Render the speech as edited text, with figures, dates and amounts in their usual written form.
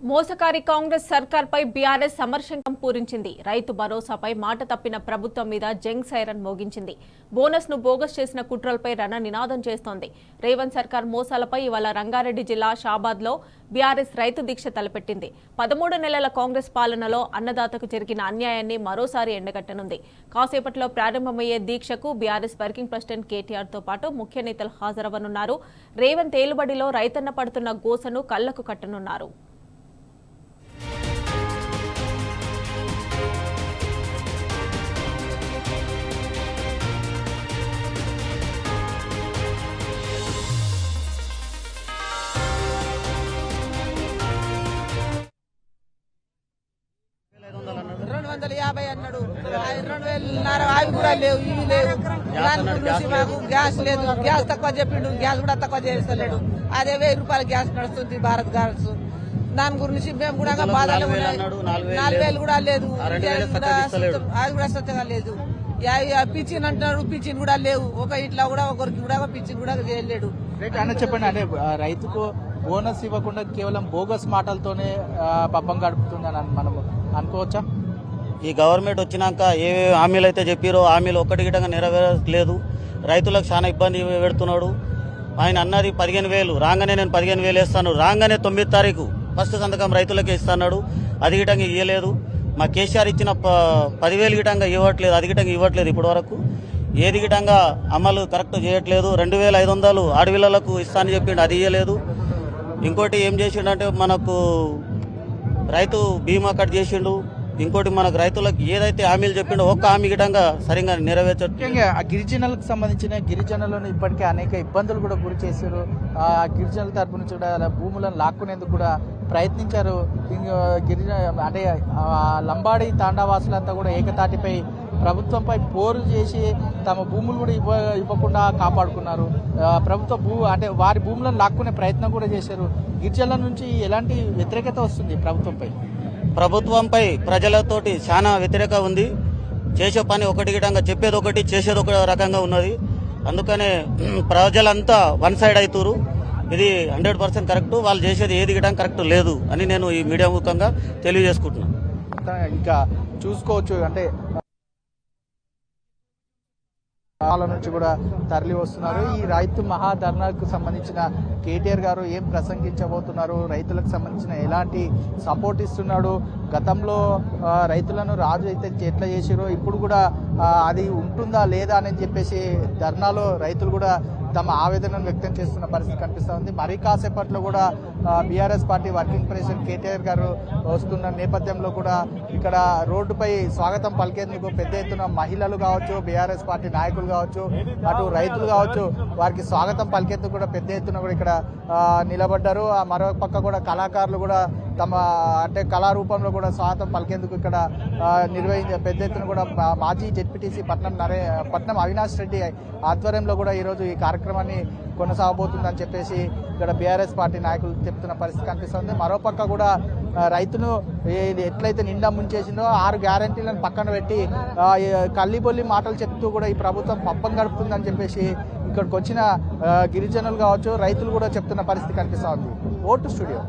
మోసకారి Congress సర్కార్పై BRS సమర్శంకం పూరించింది. రైతు భరోసాపై మాట తప్పిన ప్రభుత్వం మీద జంగ్ సైరన్ మోగించింది. బోనస్ ను బోగస్ చేసిన కుట్రలపై రణ నినాదం చేస్తోంది. రేవంత్ సర్కార్ మోసాలపై ఇవాళ రంగారెడ్డి జిల్లా షాబాద్ లో బీఆర్ఎస్ రైతు దీక్ష తలపెట్టింది. 13 నెలల కాంగ్రెస్ పాలనలో అన్నదాతకు జరిగిన అన్యాయాన్ని మరోసారి ఎండగట్టనుంది. కాసేపట్లో ప్రారంభమయ్యే దీక్షకు బీఆర్ఎస్ వర్కింగ్ ప్రెసిడెంట్ కేటీఆర్ తో పాటు ముఖ్య నేతలు హాజరవనున్నారు. రేవంత్ ఏలుబడిలో రైతన్న పడుతున్న గోసను కళ్లకు కట్టనున్నారు. అన్నాడు 2,000 అవి కూడా లేవు, ఇవి లేవు. దాని గురించి మాకు గ్యాస్ లేదు, గ్యాస్ తక్కువ చెప్పిండు, గ్యాస్ కూడా తక్కువ చేస్తలేడు. అదే 1000 రూపాయల గ్యాస్ నడుస్తుంది భారత్ గ్యాస్. దాని గురించి మేము కూడా బాధలు ఉన్నాయి. 4,000 కూడా లేదు, అది కూడా స్వచ్ఛంగా లేదు. పిచ్చిన్ అంటున్నాడు, పిచ్చిన్ కూడా లేవు. ఒక ఇట్లా కూడా ఒకరికి కూడా పిచ్చిన్ కూడా చేయలేడు. చెప్పండి, అంటే రైతుకు బోనస్ ఇవ్వకుండా కేవలం బోగస్ మాటలతోనే పబ్బం గడుపుతుందని మనం అనుకోవచ్చా? ఈ గవర్నమెంట్ వచ్చినాక ఏ హామీలు అయితే చెప్పారో హామీలు ఒక్కటి గిటంగా నెరవేరలేదు. రైతులకు చాలా ఇబ్బంది పెడుతున్నాడు. ఆయన అన్నది 15,000 రాగానే నేను 15,000 వేస్తాను, రాగానే 9వ తారీఖు ఫస్ట్ సంతకం రైతులకే ఇస్తున్నాడు. అది గిటంగా ఇవ్వలేదు. మా కేసీఆర్ ఇచ్చిన 10,000 గిటంగా ఇవ్వట్లేదు, అది గిటంగా ఇవ్వట్లేదు. ఇప్పటి వరకు ఏది గిటంగా అమలు కరెక్ట్ చేయట్లేదు. 2,500 ఆడపిల్లలకు ఇస్తానని చెప్పిండు, అది ఇవ్వలేదు. ఇంకోటి ఏం చేసిండంటే మనకు రైతు బీమా కట్ చేసిండు. ఇంకోటి మనకు రైతులకు ఏదైతే హామీలు చెప్పిండో ఒక్క హామీ గిటంగా సరిగ్గా నెరవేర్చ. ముఖ్యంగా ఆ గిరిజనులకు సంబంధించిన గిరిజనులను ఇప్పటికే అనేక ఇబ్బందులు కూడా గురి చేశారు. ఆ గిరిజనుల తరపు నుంచి కూడా భూములను లాక్కునేందుకు కూడా ప్రయత్నించారు. గిరిజన అంటే లంబాడి తాండావాసులంతా కూడా ఏకతాటిపై ప్రభుత్వంపై పోరు చేసి తమ భూములు కూడా ఇవ్వకుండా కాపాడుకున్నారు. ప్రభుత్వ అంటే వారి భూములను లాక్కునే ప్రయత్నం కూడా చేశారు. గిరిజనుల నుంచి ఎలాంటి వ్యతిరేకత వస్తుంది ప్రభుత్వంపై? ప్రభుత్వంపై ప్రజలతోటి చాలా వ్యతిరేక ఉంది. చేసే పని ఒకటి గిటంగా చెప్పేది ఒకటి, చేసేది ఒక రకంగా ఉన్నది. అందుకనే ప్రజలంతా వన్ సైడ్ అవుతారు. ఇది 100% కరెక్ట్. వాళ్ళు చేసేది ఏది గిటంగా కరెక్ట్ లేదు అని నేను ఈ మీడియా ముఖంగా తెలియజేసుకుంటున్నాను. ఇంకా చూసుకోవచ్చు, అంటే నుంచి కూడా తరలి వస్తున్నారు. ఈ రైతు మహాధర్నాకు సంబంధించిన కేటీఆర్ గారు ఏం ప్రసంగించబోతున్నారు, రైతులకు సంబంధించిన ఎలాంటి సపోర్ట్ ఇస్తున్నాడు, గతంలో రైతులను రాజు అయితే ఎట్లా చేసారో ఇప్పుడు కూడా అది ఉంటుందా లేదా అని చెప్పేసి ధర్నాలో రైతులు కూడా తమ ఆవేదనను వ్యక్తం చేస్తున్న పరిస్థితి కనిపిస్తూ ఉంది. మరి కాసేపట్లో కూడా BRS party working president KTR గారు వస్తున్న నేపథ్యంలో కూడా ఇక్కడ రోడ్డుపై స్వాగతం పలికేందుకు పెద్ద ఎత్తున మహిళలు కావచ్చు, బీఆర్ఎస్ పార్టీ నాయకులు కావచ్చు, అటు రైతులు కావచ్చు, వారికి స్వాగతం పలికేందుకు కూడా పెద్ద ఎత్తున కూడా ఇక్కడ నిలబడ్డారు. మరో పక్క కూడా కళాకారులు కూడా తమ అంటే కళారూపంలో కూడా స్వాగతం పలికేందుకు ఇక్కడ పెద్ద ఎత్తున కూడా మాజీ జెడ్పీటీసీ పట్నం అవినాష్ రెడ్డి ఆధ్వర్యంలో కూడా ఈరోజు ఈ కార్యక్రమాన్ని కొనసాగబోతుందని చెప్పేసి ఇక్కడ బీఆర్ఎస్ పార్టీ నాయకులు చెప్తున్న పరిస్థితి కనిపిస్తుంది. మరోపక్క కూడా రైతును ఎట్లయితే నిండా ముంచేసిందో 6 గ్యారంటీలను పక్కన పెట్టి కల్లిబొల్లి మాటలు చెప్తూ కూడా ఈ ప్రభుత్వం పబ్బం గడుపుతుందని చెప్పేసి ఇక్కడికి వచ్చిన గిరిజనులు కావచ్చు, రైతులు కూడా చెప్తున్న పరిస్థితి కనిపిస్తూ ఉంది. Vote studio.